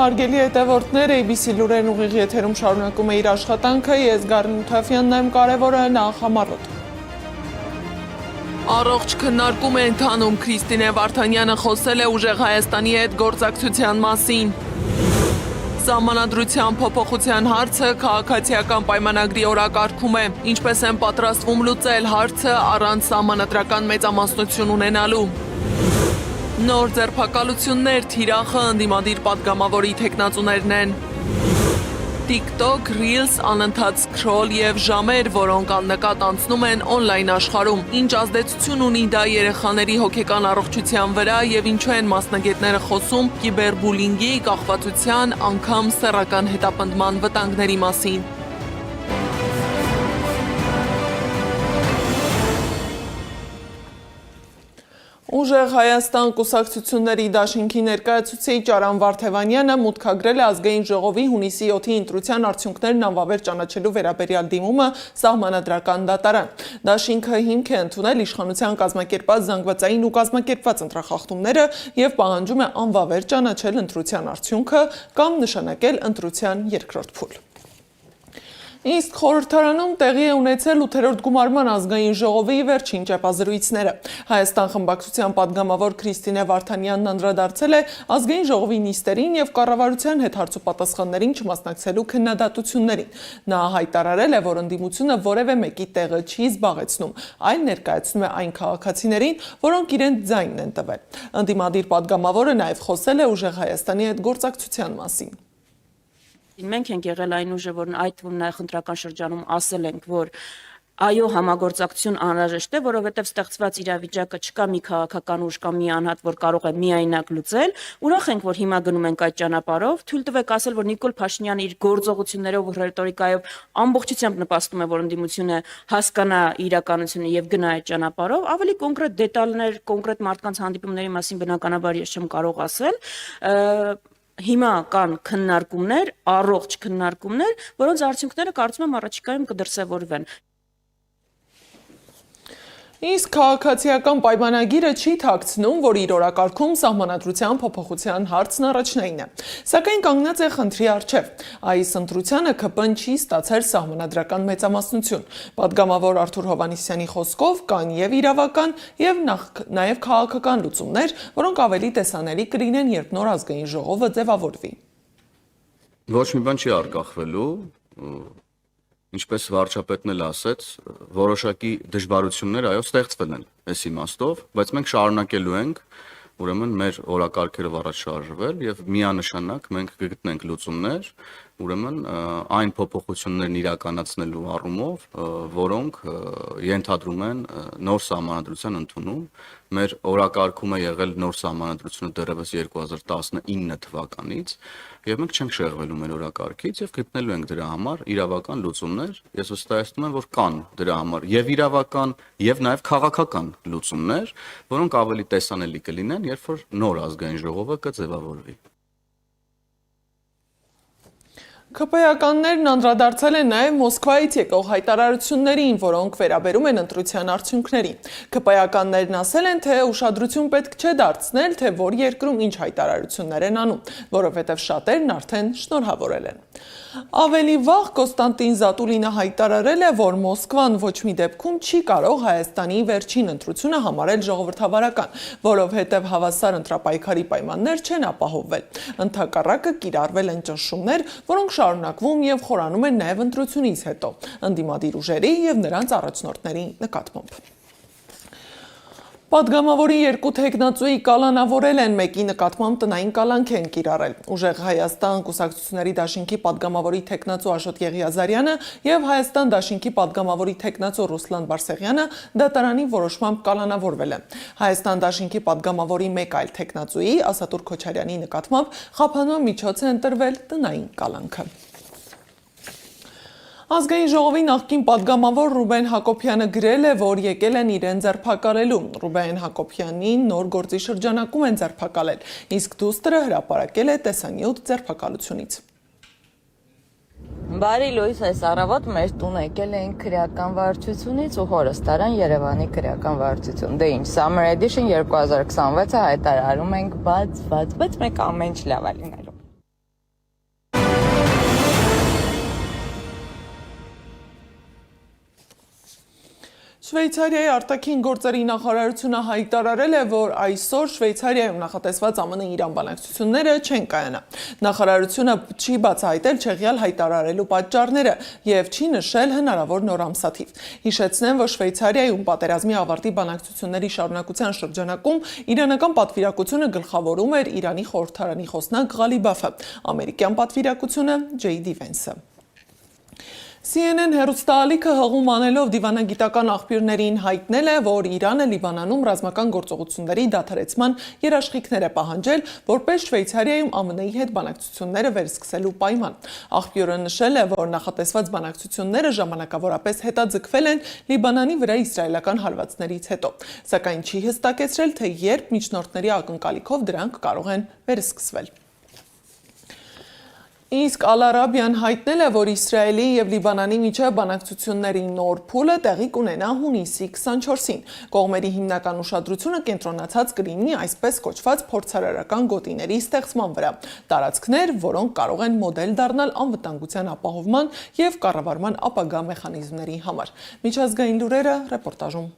Հարգելի հետևորդներ, ABC լուրերն ուղիղ եթերում շարունակում է իր աշխատանքը, ես Գարին Թաֆյանն եմ, կարևորը նախ համառոտ։ Առողջ քննարկում է ընթանում, Քրիստինե Վարդանյանը խոսել է ուժեղ Հայաստանի հետ գործակցության մասին։ Սահմանադրության փոփոխության հարցը քաղաքացիական պայմանագրի օրակարգում է, ինչպես են պատրաստվում լուծել հարցը առանց սահմանադրական մեծամասնություն ունենալու։ Նոր ձերբակալություններ, թիրախը ընդդիմադիր պատգամավորի թեկնածուներն են։ TikTok, Reels, անընդհատ սքրոլ եւ ժամեր, որոնք աննկատ անցնում են օնլայն աշխարհում։ Ինչ ազդեցություն ունի դա երեխաների հոգեկան առողջության վրա եւ ինչու են մասնագետները խոսում կիբերբուլինգի, կախվածության, անգամ սեռական հետապնդման վտանգների մասին։ Ուժեղ Հայաստան կուսակցությունների դաշինքի ներկայացուցիչ Արամ Վարդևանյանը մուտքագրել է ազգային ժողովի հունիսի 7-ի ընտրության արդյունքներն անվավեր ճանաչելու վերաբերյալ դիմումը սահմանադրական դատարան։ Դաշինքը հիմք է ընդունել իշխանության կազմակերպած զանգվածային ու կազմակերպված ընտրախախտումները եւ պահանջում է անվավեր ճանաչել ընտրության արդյունքը կամ նշանակել ընտրության երկրորդ փուլ։ Իսկ խորհրդարանում տեղի է ունեցել 8-րդ գումարման ազգային ժողովի վերջին ճեպազրույցները։ Հայաստան խմբակցության պատգամավոր Քրիստինե Վարդանյանն անդրադարձել է ազգային ժողովի նիստերին եւ կառավարության հետ հարցուպատասխաններին չմասնակցելու քննադատություններին։ Նա հայտարարել է, որ ընդդիմությունը որևէ մեկի տեղը չի զբաղեցնում, այլ ներկայացնում է այն քաղաքացիներին, որոնք իրենց ձայնն են տվել։ Ընդդիմադիր պատգամավորը նաեւ խոսել է ուժեղ Հայաստանի հետ գործակցության մասին։ Մենք ենք եղել այն ուժը, որ այդ նախընտրական շրջանում ասել ենք, որ այո, համագործակցություն անհրաժեշտ է, որովհետև ստեղծված իրավիճակը չկա մի քաղաքական ուժ կամ մի անհատ, որ կարող է միայնակ լուծել։ Ուրախ ենք, որ հիմա գնում ենք այդ ճանապարհով։ Թույլ տվեք ասել, որ Նիկոլ Փաշինյանը իր գործողություններով ու ռետորիկայով ամբողջությամբ նպաստում է, որ ընդդիմությունը հասկանա իրականությունը եւ գնա այդ ճանապարհով։ Ավելի կոնկրետ դետալներ, կոնկրետ մարդկանց հանդիպումների մասին բնականաբար ես չեմ կարող ասել։ Հիմա կան քննարկումներ, առողջ քննարկումներ, որոնց արդյունքները կարծում եմ առաջիկայում կդրսևորվեն։ Իսկ քաղաքացիական պայմանագիրը չի թաքցնում, որ իր օրակարգում սահմանադրության փոփոխության հարցն առաջնային է։ Սակայն կանգնած է խնդրի առջև։ Այս ընտրությանը ԿՊ-ն չի ստացել սահմանադրական մեծամասնություն։ Պատգամավոր Արթուր Հովհաննիսյանի խոսքով կան եւ իրավական եւ նաեւ քաղաքական լուծումներ, որոնք ավելի տեսանելի կլինեն, երբ նոր ազգային ժողովը ձևավորվի։ Ոչ մի բան չի արգախվելու։ Ինչպես վարչապետն էլ ասեց, որոշակի դժվարություններ այո ստեղծվել են այս իմաստով, բայց մենք շարունակելու ենք ուրեմն մեր օրակարգերով առաջ շարժվել եւ միանշանակ մենք կգտնենք լուծումներ, ուրեմն այն փոփոխություններն իրականացնելու առումով, որոնք ենթադրում են նոր սահմանադրության ընդունում։ Մեր օրակարգում է եղել նոր սահմանադրությունը դեռևս 2019 թվականից եւ մենք չենք շեղվելու մեր օրակարգից եւ գտնելու ենք դրա համար իրավական լուծումներ։ Ես վստահեցնում եմ, որ կան դրա համար եւ իրավական եւ նաեւ քաղաքական լուծումներ, որոնք ավելի տեսանելի կլինեն, երբ որ նոր ազգային ժողովը կձևավորվի։ ԿՊ-ականներն անդրադարձել են նաև Մոսկվայից եկող հայտարարություններին, որոնք վերաբերում են ընտրության արդյունքներին։ ԿՊ-ականներն ասել են, թե ուշադրություն պետք չէ դարձնել, թե որ երկրում ինչ հայտարարություններ են անում, որովհետև շատերն արդեն շնորհավորել են։ Ավելի վաղ Կոստանտին Զատուլինը հայտարարել է, որ Մոսկվան ոչ մի դեպքում չի կարող Հայաստանի վերջին ընտրությունը համարել ժողովրդավարական, որովհետև հավասար ընտրապայքարի պայմաններ չեն ապահովվել։ Ընդհակառակը կիրառվել են ճնշումներ, որոնք շարունակվում եւ խորանում են նաեւ ընտրությունից հետո, ընդդիմադիր ուժերի եւ նրանց առաջնորդների նկատմամբ։ Պատգամավորի երկու թեկնածուի կալանավորել են, մեկի նկատմամբ տնային կալանք են կիրառել։ Ուժեղ Հայաստան կուսակցությունների դաշինքի պատգամավորի թեկնածու Աշոտ Եղիազարյանը եւ Հայաստան դաշինքի պատգամավորի թեկնածու Ռուսլան Բարսեղյանը դատարանի որոշմամբ կալանավորվել են։ Հայաստան դաշինքի պատգամավորի մեկ այլ թեկնածուի Ասատուր Քոչարյանի նկատմամբ խափանման միջոց է ընտրվել տնային կալանքը։ Ազգային ժողովի նախկին պատգամավոր Ռուբեն Հակոբյանը գրել է, որ եկել են իրեն ձերբակալելու։ Ռուբեն Հակոբյանին նոր գործի շրջանակում են ձերբակալել, իսկ դուստրը հրապարակել է տեսանյութ ձերբակալությունից։ Բարի լույս, այս առավոտ մեր տուն եկել էինք քրեական վարչությունից ու հորս տարան Երևանի քրեական վարչություն։ Դե ինչ, Summer Edition 2026-ը հայտարարում ենք բաց, բայց մեկ ամեն ինչ լավ է լինելու։ Շվեյցարիայի արտաքին գործերի նախարարությունը հայտարարել է, որ այսօր Շվեյցարիայում նախատեսված ԱՄՆ-Իրան բանակցությունները չեն կայանա։ Նախարարությունը չի բացահայտել Չեխիալ հայտարարելու պատճառները եւ չի նշել հնարավոր նոր ամսաթիվ։ Հիշեցնեմ, որ Շվեյցարիայում պատերազմի ավարտի բանակցությունների շարունակության շրջանակում իրանական պատվիրակությունը գլխավորում էր Իրանի խորհրդարանի խոսնակ Ղալիբաֆը, ամերիկյան պատվիրակությունը Ջեյդի Վենսը։ CNN հեռուստաալիքը հղում անելով դիվանագիտական աղբյուրներին հայտնել է, որ Իրանը Լիբանանում ռազմական գործողությունների դադարեցման երաշխիքներ է պահանջել, որպես Շվեյցարիայում ԱՄՆ-ի հետ բանակցությունները վերսկսելու պայման։ Աղբյուրը նշել է, որ նախատեսված բանակցությունները ժամանակավորապես հետաձգվել են Լիբանանի վրա իսրայելական հարվածներից հետո, սակայն չի հստակեցրել, թե երբ միջնորդների ակնկալիքով դրանք կարող են վերսկսվել։ Իսկ Ալ-Արաբիան հայտնել է, որ Իսրայելի եւ Լիբանանի միջև բանակցությունների նոր փուլը տեղի կունենա հունիսի 24-ին։ Կողմերի հիմնական ուշադրությունը կենտրոնացած կլինի այսպես կոչված փորձարարական գոտիների ստեղծման վրա։ Տարածքներ, որոնք կարող են մոդել դառնալ անվտանգության ապահովման եւ կառավարման ապագա մեխանիզմների համար։ Միջազգային լուրերը ռեպորտաժում։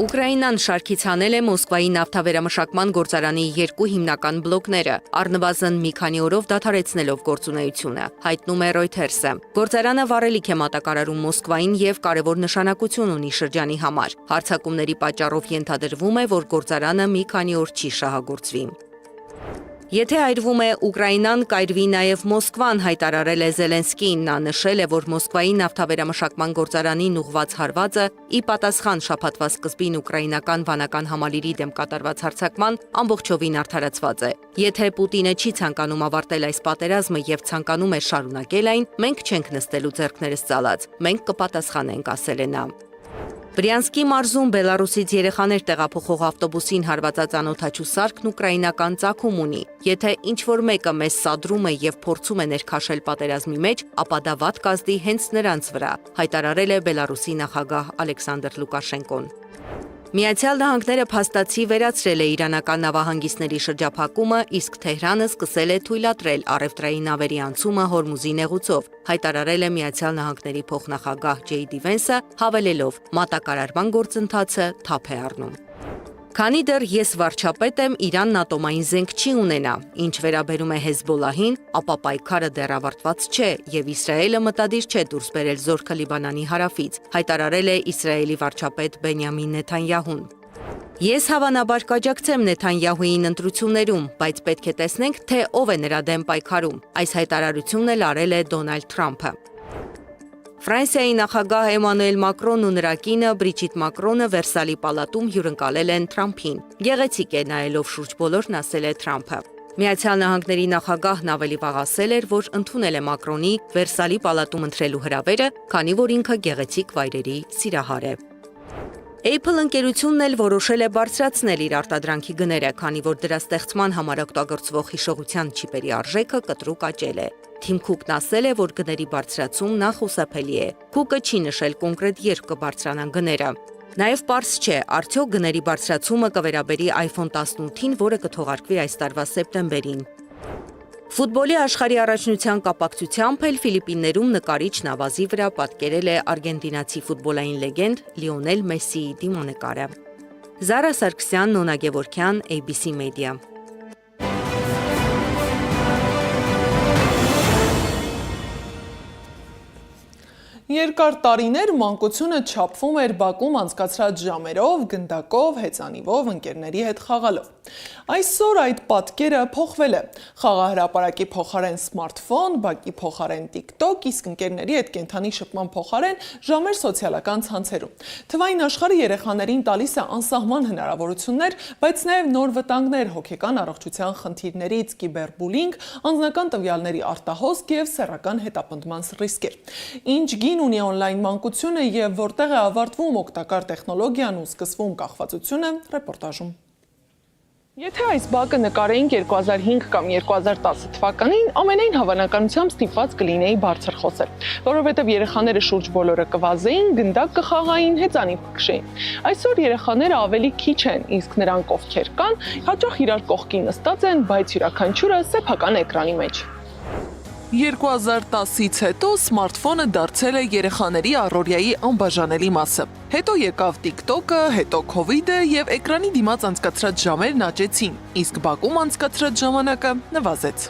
Ուկրաինան շարքից հանել է Մոսկվայի նավթավերամշակման գործարանի երկու հիմնական բլոկները, առնվազն մի քանի օրով դադարեցնելով գործունեությունը, հայտնում է Reuters-ը։ Գործարանը վառելիք է մատակարարում Մոսկվային եւ կարևոր նշանակություն ունի շրջանի համար։ Հարձակումների պատճառով ենթադրվում է, որ գործարանը մի քանի օր չի շահագործվի։ Եթե այրվում է Ուկրաինան, կայրվի նաև Մոսկվան, հայտարարել է Զելենսկին։ Նա նշել է, որ Մոսկվայի նավթավերամշակման գործարանին ուղղված հարվածը ի պատասխան շաբաթվա սկզբին ուկրաինական վանական համալիրի դեմ կատարված հարձակման ամբողջովին արդարացված է։ Եթե Պուտինը չի ցանկանում ավարտել այս պատերազմը եւ ցանկանում է շարունակել այն, մենք չենք նստելու ձեռքներս ծալած։ Մենք կպատասխանենք, ասել է նա։ Բրյանսկի մարզում Բելարուսից երեխաներ տեղափոխող ավտոբուսին հարվածած անօդաչու սարքն ուկրաինական ծագում ունի։ Եթե ինչ-որ մեկը մեզ սադրում է եւ փորձում է ներքաշել պատերազմի մեջ, ապա դա վատ կազդի հենց նրանց վրա, հայտարարել է Բելարուսի նախագահ Ալեքսանդր Լուկաշենկոն։ Միացյալ Նահանգները փաստացի վերացրել է իրանական նավահանգիստների շրջափակումը, իսկ Թեհրանը սկսել է թույլատրել առևտրային նավերի անցումը Հորմուզի նեղուցով, հայտարարել է Միացյալ Նահանգների փոխնախագահ Ջեյդի Վենսը, հավելելով՝ մատակարարման գործընթացը թափ է առնում։ Քանի դեռ ես վարչապետ եմ, Իրանն ատոմային զենք չի ունենա, ինչ վերաբերում է Հեզբոլահին, ապա պայքարը դեռ ավարտված չէ եւ Իսրայելը մտադիր չէ դուրս բերել զորքը Լիբանանի հարավից, հայտարարել է Իսրայելի վարչապետ Բենյամին Նեթանյահուն։ Ես հավանաբար կաջակցեմ Նեթանյահուին ընտրություններում, բայց պետք է տեսնենք, թե ով է նրա դեմ պայքարում։ Այս հայտարարությունն էլ արել է Դոնալդ Թրամփը։ Ֆրանսիայի նախագահ Էմանուել Մակրոնն ու նրա կինը Բրիջիտ Մակրոնը Վերսալի պալատում հյուրընկալել են Թրամփին։ Գեղեցիկ է նայելով շուրջ բոլորն, ասել է Թրամփը։ Միացյալ Նահանգների նախագահն ավելի վաղ ասել էր, որ ընդունել է Մակրոնի Վերսալի պալատում ընտրելու հրավերը, քանի որ ինքը գեղեցիկ վայրերի սիրահար է։ Apple ընկերությունն էլ որոշել է բարձրացնել իր արտադրանքի գները, քանի որ դրա ստեղծման համար օգտագործվող հիշողության չիպերի արժեքը կտրուկ աճել է։ Թիմ Քուքն ասել է, որ գների բարձրացումն անխուսափելի է։ Քուկը չի նշել կոնկրետ երբ կբարձրանան գները։ Նաև պարզ չէ, արդյոք գների բարձրացումը կվերաբերի iPhone 18-ին, որը կթողարկվի այս տարվա սեպտեմբերին։ Ֆուտբոլի աշխարհի առաջնության կապակցությամբ էլ Ֆիլիպիններում նկարիչ նավազի վրա պատկերել է արգենտինացի ֆուտբոլային լեգենդ Լիոնել Մեսսիի դիմանկարը։ Զարա Սարգսյան, Նոնա Գևորգյան, ABC Media։ Երկար տարիներ մանկությունը չափվում էր բակում անցկացրած ժամերով, գնդակով, հեծանիվով, ընկերների հետ խաղալով։ Այսօր այդ պատկերը փոխվել է։ Խաղահրապարակի փոխարեն սմարթֆոն, բակի փոխարեն TikTok, իսկ ընկերների հետ կենթանի շփման փոխարեն ժամեր սոցիալական ցանցերում։ Թվային աշխարհը երեխաներին տալիս է անսահման հնարավորություններ, բայց նաև նոր վտանգներ, հոգեկան առողջության խնդիրներից կիբերբուլինգ, անձնական տվյալների արտահոսք եւ սեռական հետապնդման ռիսկեր։ Ինչ գին ունի օնլայն մանկությունը եւ որտեղ է ավարտվում օգտակար տեխնոլոգիան ու սկսվում կախվածությունը, ռեպորտաժում։ Եթե այս բակը նկարեինք 2005 կամ 2010 թվականին, ամենայն հավանականությամբ ստիպված կլինեի բարձր խոսել, որովհետև երեխաները շուրջ բոլորը կվազեին, գնդակ կխաղային, հեծանիվ կքշեին։ Այսօր երեխաները ավելի քիչ են, իսկ նրանք ովքեր կան, հաճախ իրար կողքի նստած են, բայց յուրաքանչյուրը սեփական էկրանի մեջ։ 2010-ից հետո սմարթֆոնը դարձել է երեխաների առօրյայի անբաժանելի մասը։ Հետո եկավ TikTok-ը, հետո COVID-ը եւ էկրանի դիմաց անցկացրած ժամերն աճեցին, իսկ բակում անցկացրած ժամանակը նվազեց։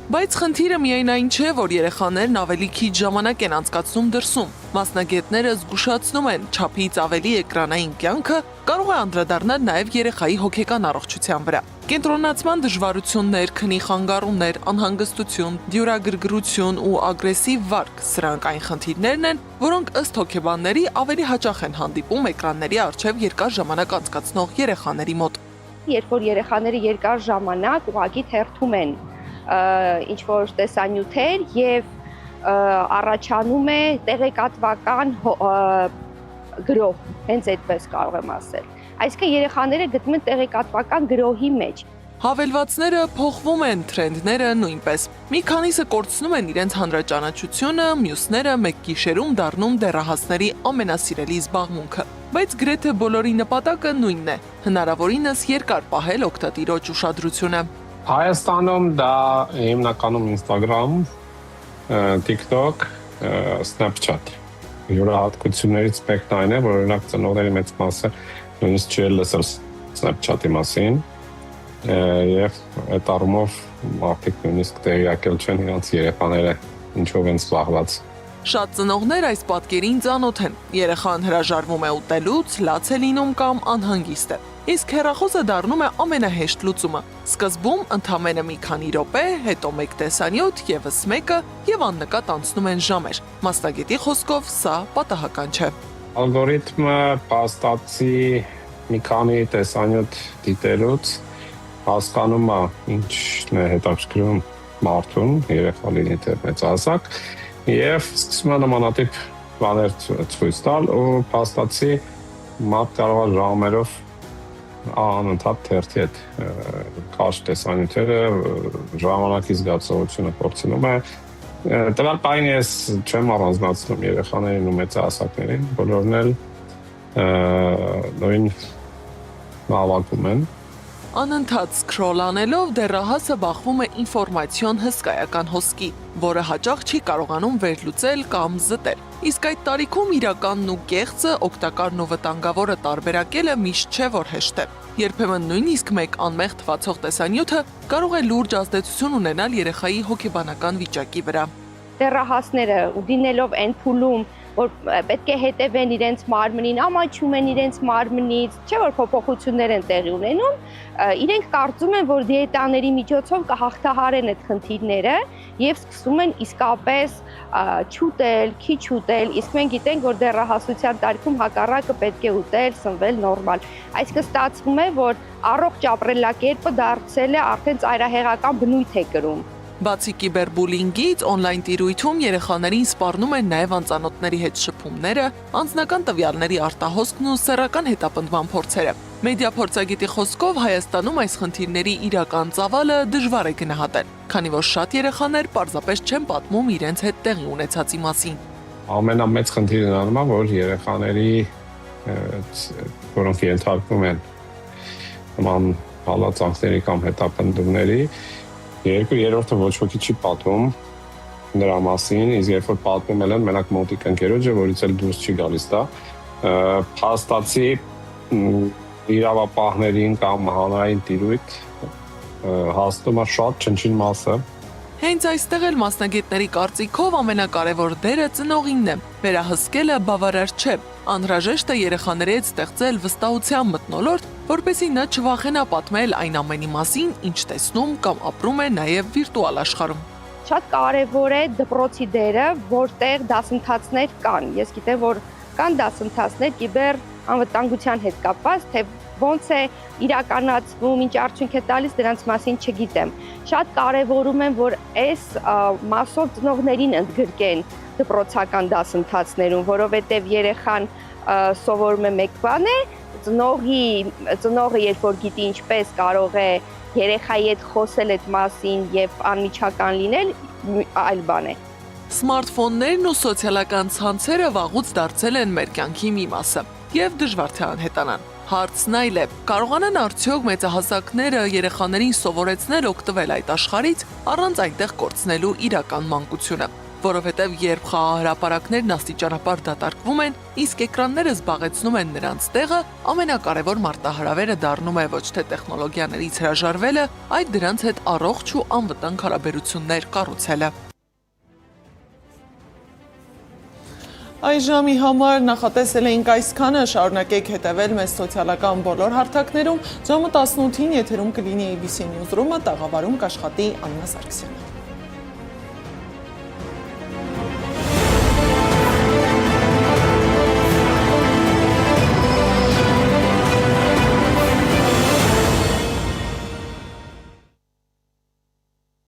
Բայց խնդիրը միայն այն չէ, որ երեխաներն ավելի քիչ ժամանակ են անցկացնում դրսում։ Մասնագետները զգուշացնում են, չափից ավելի էկրանային կյանքը կարող է անդրադառնալ նաև երեխայի հոգեկան առողջության վրա։ Կենտրոնացման դժվարություններ, քնի խանգարումներ, անհանգստություն, դյուրագրգռություն ու ագրեսիվ վարք սրանք այն խնդիրներն են, որոնք ըստ հոգեբանների ավելի հաճախ են հանդիպում էկրանների առջև երկար ժամանակ անցկացնող երեխաների մոտ։ Երբ որ երեխաները երկար ժամանակ ուղղակի թերթում են ինչ որ տեսանյութեր եւ առաջանում է տեղեկատվական գրոհ, հենց այդպես կարող եմ ասել։ Այսինքն երեխաները գտնում են տեղեկատվական գրոհի մեջ։ Հավելվածները փոխվում են, թրենդները նույնպես։ Մի քանիսը կորցնում են իրենց հանրաճանաչությունը, մյուսները մեկ գիշերում դառնում դեռահասների ամենասիրելի զբաղմունքը։ Բայց գրեթե բոլորի նպատակը նույնն է՝ հնարավորինս երկար պահել օգտատիրոջ ուշադրությունը։ Հայաստանում դա հիմնականում Instagram, TikTok, Snapchat։ Յուրահատկություններից մեկն այն է, որ օրինակ ծնողների մեծ մասը նույնիսկ չի լսել Snapchat-ի մասին, եւ այդ առումով մարդիկ նույնիսկ տեղյակել չեն իրենց երեխաները ինչով են զբաղված։ Շատ ծնողներ այս պատկերին ծանոթ են։ Երեխան հրաժարվում է ուտելուց, լաց է լինում կամ անհանգիստ է։ Իսկ հեռախոսը դառնում է ամենահեշտ լուծումը։ Սկզբում ընդամենը մի քանի րոպե, հետո մեկ տեսանյութ, եւս մեկը եւ աննկատ անցնում են ժամեր։ Մասնագետի խոսքով սա պատահական չէ։ Ալգորիթմը փաստացի մի քանի տեսանյութ դիտելուց հասկանում է ինչն է հետաքրքրում մարդուն, երեխա լինի թե մեծահասակ, եւ սկսում է նմանատիպ բաներ ցույց տալ ու փաստացի մարդ կարող է ժամերով անընդհատ թերթի հետ կարճ տեսանյութերը ժամանակի զգացողությունը փորձնում է։ Տվյալ պահին ես չեմ առանձնացնում երեխաներին ու մեծահասակներին, բոլորն էլ նույն նավակում են։ Անընդհատ սքրոլ անելով դեռահասը բախվում է ինֆորմացիոն հսկայական հոսքի, որը հաճախ չի կարողանում վերլուծել կամ զտել։ Իսկ այդ տարիքում իրականն ու կեղծը, օգտակարն ու վտանգավորը տարբերակելը միշտ չէ, որ հեշտ է։ Երբեմն նույնիսկ մեկ անմեղ թվացող տեսանյութը կարող է լուրջ ազդեցություն ունենալ երեխայի հոգեբանական վիճակի վրա։ Դեռահասները ուդինելով այն փուլում, որ պետք է հետևեն իրենց մարմնին, ամաչում են իրենց մարմնից, չէ՞ որ փոփոխություններ են տեղի ունենում, իրենք կարծում են, որ դիետաների միջոցով կհաղթահարեն այդ խնդիրները եւ սկսում են իսկապես չուտել, քիչ ուտել, իսկ մենք գիտենք, որ դեռահասության տարիքում հակառակը պետք է ուտել, սնվել նորմալ։ Այսինքն ստացվում է, որ առողջ ապրելակերպը դարձել է արդեն ծայրահեղական բնույթ է կրում։ Բացի կիբերբուլինգից, օնլայն տիրույթում երեխաներին սպառնում են նաև անծանոթների հետ շփումները, անձնական տվյալների արտահոսքն ու սեռական հետապնդման փորձերը։ Մեդիա փորձագետի խոսքով Հայաստանում այս խնդիրների իրական ծավալը դժվար է գնահատել, քանի որ շատ երեխաներ պարզապես չեն պատմում իրենց հետ տեղի ունեցածի մասին։ Ամենամեծ խնդիրն անում է, որ երեխաների, որոնք ենթարկվում են նման հալածանքների կամ հետապնդումների, երրորդը ոչ ոքի չի պատմում նրա մասին, իսկ երբ որ պատմում են մենակ մոտիկ ընկերոջը, որից էլ դուրս չի գալիս դա, փաստացի իրավապահներին կամ հանրային տիրույթ հաստում է շատ չնչին մասը։ Հենց այստեղ էլ մասնագետների կարծիքով ամենակարևոր դերը ծնողինն է։ Վերահսկելը բավարար չէ։ Անհրաժեշտ է երեխաների հետ ստեղծել վստահության մթնոլորտ, որպեսզի նա չվախենա պատմել այն ամենի մասին, ինչ տեսնում կամ ապրում է նաև վիրտուալ աշխարհում։ Շատ կարևոր է դպրոցի դերը, որտեղ դասընթացներ կան։ Ես գիտեմ, որ կան դասընթացներ կիբեր անվտանգության հետ կապված, թե ոնց է իրականացվում, ինչ արդյունք է տալիս, դրանց մասին չգիտեմ։ Շատ կարևորում եմ, որ այս մասով ծնողներին ընդգրկեն դպրոցական դասընթացներում, որովհետև երեխան սովորում է մեկ բան է, ծնողը երբ որ գիտի ինչպես կարող է երեխայի հետ խոսել այդ մասին եւ անմիջական լինել, այլ բան է։ Սմարթֆոններն ու սոցիալական ցանցերը վաղուց դարձել են մեր կյանքի մի մասը եւ դժվար թե անհետանան։ Հարցն այլ է, կարողանան արդյոք մեծահասակները երեխաներին սովորեցնել օգտվել այդ աշխարհից առանց այնտեղ կորցնելու իրական մանկությունը։ որովհետև երբ խաղահրապարակներն աստիճանաբար դատարկվում են, իսկ էկրանները զբաղեցնում են նրանց տեղը, ամենակարևոր մարտահրավերը դառնում է ոչ թե տեխնոլոգիաներից հրաժարվելը, այլ դրանց հետ առողջ ու անվտանգ հարաբերություններ կառուցելը։ Այս ժամի համար նախատեսել էինք այսքանը, շարունակեք հետևել մեզ սոցիալական բոլոր հարթակներում, ժամը 18-ին եթերում կլինի ABC Newsroom-ը, տաղավարում կաշխատի Աննա Սարգսյանը։